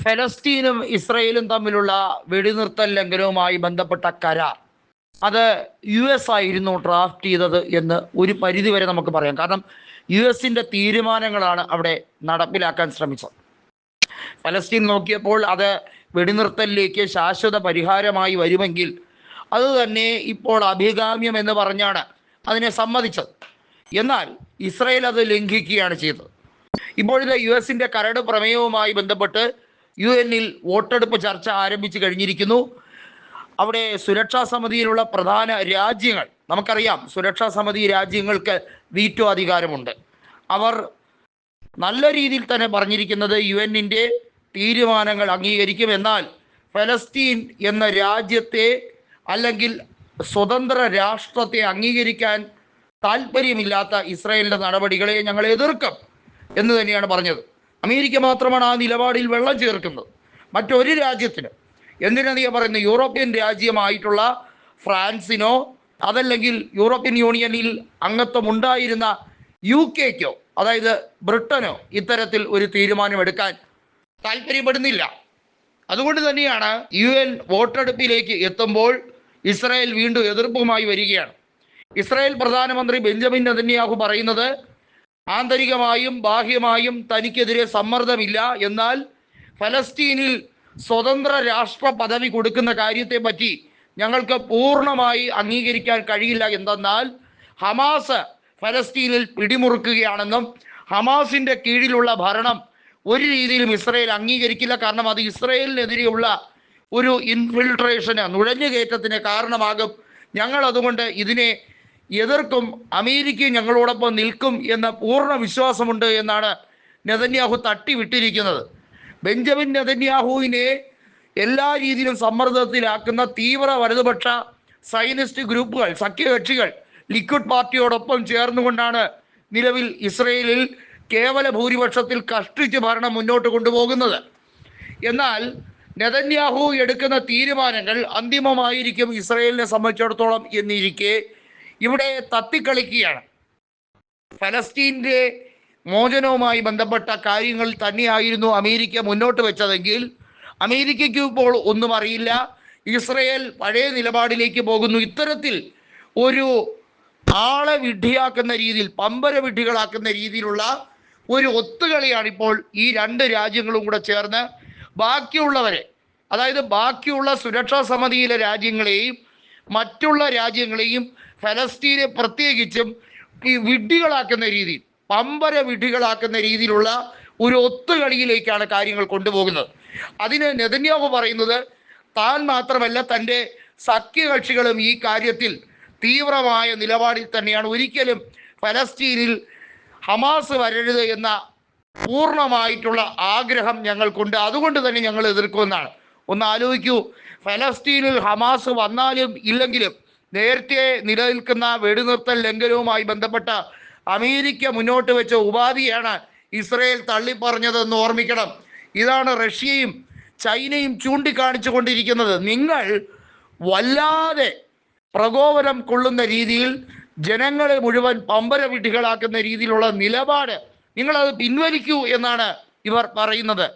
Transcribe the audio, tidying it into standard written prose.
ഫലസ്തീനും ഇസ്രയേലും തമ്മിലുള്ള വെടിനിർത്തൽ ലംഘനവുമായി ബന്ധപ്പെട്ട കരാർ അത് US ആയിരുന്നു ഡ്രാഫ്റ്റ് ചെയ്തത് എന്ന് ഒരു പരിധി വരെ നമുക്ക് പറയാം. കാരണം US തീരുമാനങ്ങളാണ് അവിടെ നടപ്പിലാക്കാൻ ശ്രമിച്ചത്. ഫലസ്തീൻ നോക്കിയപ്പോൾ അത് വെടിനിർത്തലിലേക്ക് ശാശ്വത പരിഹാരമായി വരുമെങ്കിൽ അത് തന്നെ ഇപ്പോൾ അഭികാമ്യം എന്ന് പറഞ്ഞാണ് അതിനെ സമ്മതിച്ചത്. എന്നാൽ ഇസ്രയേൽ അത് ലംഘിക്കുകയാണ് ചെയ്തത്. ഇപ്പോഴത്തെ US കരട് പ്രമേയവുമായി ബന്ധപ്പെട്ട് UN വോട്ടെടുപ്പ് ചർച്ച ആരംഭിച്ചു കഴിഞ്ഞിരിക്കുന്നു. അവിടെ സുരക്ഷാ സമിതിയിലുള്ള പ്രധാന രാജ്യങ്ങൾ, നമുക്കറിയാം സുരക്ഷാ സമിതി രാജ്യങ്ങൾക്ക് വീറ്റോ അധികാരമുണ്ട്. അവർ നല്ല രീതിയിൽ തന്നെ പറഞ്ഞിരിക്കുന്നത് UN തീരുമാനങ്ങൾ അംഗീകരിക്കും, എന്നാൽ ഫലസ്തീൻ എന്ന രാജ്യത്തെ അല്ലെങ്കിൽ സ്വതന്ത്ര രാഷ്ട്രത്തെ അംഗീകരിക്കാൻ താല്പര്യമില്ലാത്ത ഇസ്രായേലിൻ്റെ നടപടികളെ ഞങ്ങൾ എതിർക്കും എന്ന് തന്നെയാണ് പറഞ്ഞത്. അമേരിക്ക മാത്രമാണ് ആ നിലപാടിൽ വെള്ളം ചേർക്കുന്നത്. മറ്റൊരു രാജ്യത്തിന്, എന്തിനാണ് ഞാൻ പറയുന്നത്, യൂറോപ്യൻ രാജ്യമായിട്ടുള്ള ഫ്രാൻസിനോ അതല്ലെങ്കിൽ യൂറോപ്യൻ യൂണിയനിൽ അംഗത്വം ഉണ്ടായിരുന്ന UK അതായത് ബ്രിട്ടനോ ഇത്തരത്തിൽ ഒരു തീരുമാനമെടുക്കാൻ താല്പര്യപ്പെടുന്നില്ല. അതുകൊണ്ട് തന്നെയാണ് UN വോട്ടെടുപ്പിലേക്ക് എത്തുമ്പോൾ ഇസ്രായേൽ വീണ്ടും എതിർപ്പുമായി വരികയാണ്. ഇസ്രായേൽ പ്രധാനമന്ത്രി ബെഞ്ചമിൻ നെതന്യാഹു പറയുന്നത് ആന്തരികമായും ബാഹ്യമായും തനിക്കെതിരെ സമ്മർദ്ദമില്ല, എന്നാൽ ഫലസ്തീനിൽ സ്വതന്ത്ര രാഷ്ട്ര പദവി കൊടുക്കുന്ന കാര്യത്തെ പറ്റി ഞങ്ങൾക്ക് പൂർണ്ണമായി അംഗീകരിക്കാൻ കഴിയില്ല. എന്തെന്നാൽ ഹമാസ് ഫലസ്തീനിൽ പിടിമുറുക്കുകയാണെന്നും ഹമാസിൻ്റെ കീഴിലുള്ള ഭരണം ഒരു രീതിയിലും ഇസ്രയേൽ അംഗീകരിക്കില്ല, കാരണം അത് ഇസ്രയേലിനെതിരെയുള്ള ഒരു ഇൻഫിൽട്രേഷന്, നുഴഞ്ഞുകയറ്റത്തിന് കാരണമാകും. ഞങ്ങൾ അതുകൊണ്ട് ഇതിനെ എതിർക്കും, അമേരിക്ക ഞങ്ങളോടൊപ്പം നിൽക്കും എന്ന പൂർണ്ണ വിശ്വാസമുണ്ട് എന്നാണ് നെതന്യാഹു തട്ടിവിട്ടിരിക്കുന്നത്. ബെഞ്ചമിൻ നെതന്യാഹുവിനെ എല്ലാ രീതിയിലും സമ്മർദ്ദത്തിലാക്കുന്ന തീവ്ര വലതുപക്ഷ സൈനിസ്റ്റ് ഗ്രൂപ്പുകൾ, സഖ്യകക്ഷികൾ ലിക്വിഡ് പാർട്ടിയോടൊപ്പം ചേർന്നുകൊണ്ടാണ് നിലവിൽ ഇസ്രയേലിൽ കേവല ഭൂരിപക്ഷത്തിൽ കഷ്ടിച്ച് ഭരണം മുന്നോട്ട് കൊണ്ടുപോകുന്നത്. എന്നാൽ നെതന്യാഹു എടുക്കുന്ന തീരുമാനങ്ങൾ അന്തിമമായിരിക്കും ഇസ്രയേലിനെ സംബന്ധിച്ചിടത്തോളം എന്നിരിക്കെ ഇവിടെ തത്തിക്കളിക്കുകയാണ്. ഫലസ്തീൻ്റെ മോചനവുമായി ബന്ധപ്പെട്ട കാര്യങ്ങൾ തന്നെയായിരുന്നു അമേരിക്ക മുന്നോട്ട് വെച്ചതെങ്കിൽ അമേരിക്കയ്ക്ക് ഇപ്പോൾ ഒന്നും അറിയില്ല. ഇസ്രയേൽ പഴയ നിലപാടിലേക്ക് പോകുന്നു. ഇത്തരത്തിൽ ഒരു ആളെ വിഡ്ഢിയാക്കുന്ന രീതിയിൽ, പമ്പര വിഡ്ഢികളാക്കുന്ന രീതിയിലുള്ള ഒരു ഒത്തുകളിയാണ് ഇപ്പോൾ ഈ രണ്ട് രാജ്യങ്ങളും കൂടെ ചേർന്ന് ബാക്കിയുള്ളവരെ, അതായത് ബാക്കിയുള്ള സുരക്ഷാ സമിതിയിലെ രാജ്യങ്ങളെയും മറ്റുള്ള രാജ്യങ്ങളെയും ഫലസ്തീനെ പ്രത്യേകിച്ചും ഈ വിഡ്ഢികളാക്കുന്ന രീതിയിൽ, പമ്പര വിഡ്ഢികളാക്കുന്ന രീതിയിലുള്ള ഒരു ഒത്തുകളിയിലേക്കാണ് കാര്യങ്ങൾ കൊണ്ടുപോകുന്നത്. അതിന് നെതന്യാഹു പറയുന്നത് താൻ മാത്രമല്ല തൻ്റെ സഖ്യകക്ഷികളും ഈ കാര്യത്തിൽ തീവ്രമായ നിലപാടിൽ തന്നെയാണ്. ഒരിക്കലും ഫലസ്തീനിൽ ഹമാസ് വരരുത് എന്ന പൂർണ്ണമായിട്ടുള്ള ആഗ്രഹം ഞങ്ങൾക്കുണ്ട്, അതുകൊണ്ട് തന്നെ ഞങ്ങൾ എതിർക്കുമെന്നാണ്. ഒന്ന് ആലോചിക്കൂ, ഫലസ്തീനിൽ ഹമാസ് വന്നാലും ഇല്ലെങ്കിലും നേരത്തെ നിലനിൽക്കുന്ന വെടിനിർത്തൽ ലംഘനവുമായി ബന്ധപ്പെട്ട അമേരിക്ക മുന്നോട്ട് വെച്ച ഉപാധിയാണ് ഇസ്രയേൽ തള്ളിപ്പറഞ്ഞതെന്ന് ഓർമ്മിക്കണം. ഇതാണ് റഷ്യയും ചൈനയും ചൂണ്ടിക്കാണിച്ചു കൊണ്ടിരിക്കുന്നത്. നിങ്ങൾ വല്ലാതെ പ്രകോപനം കൊള്ളുന്ന രീതിയിൽ ജനങ്ങളെ മുഴുവൻ പമ്പര വിഡ്ഢികളാക്കുന്ന രീതിയിലുള്ള നിലപാട് നിങ്ങളത് പിൻവലിക്കൂ എന്നാണ് ഇവർ പറയുന്നത്.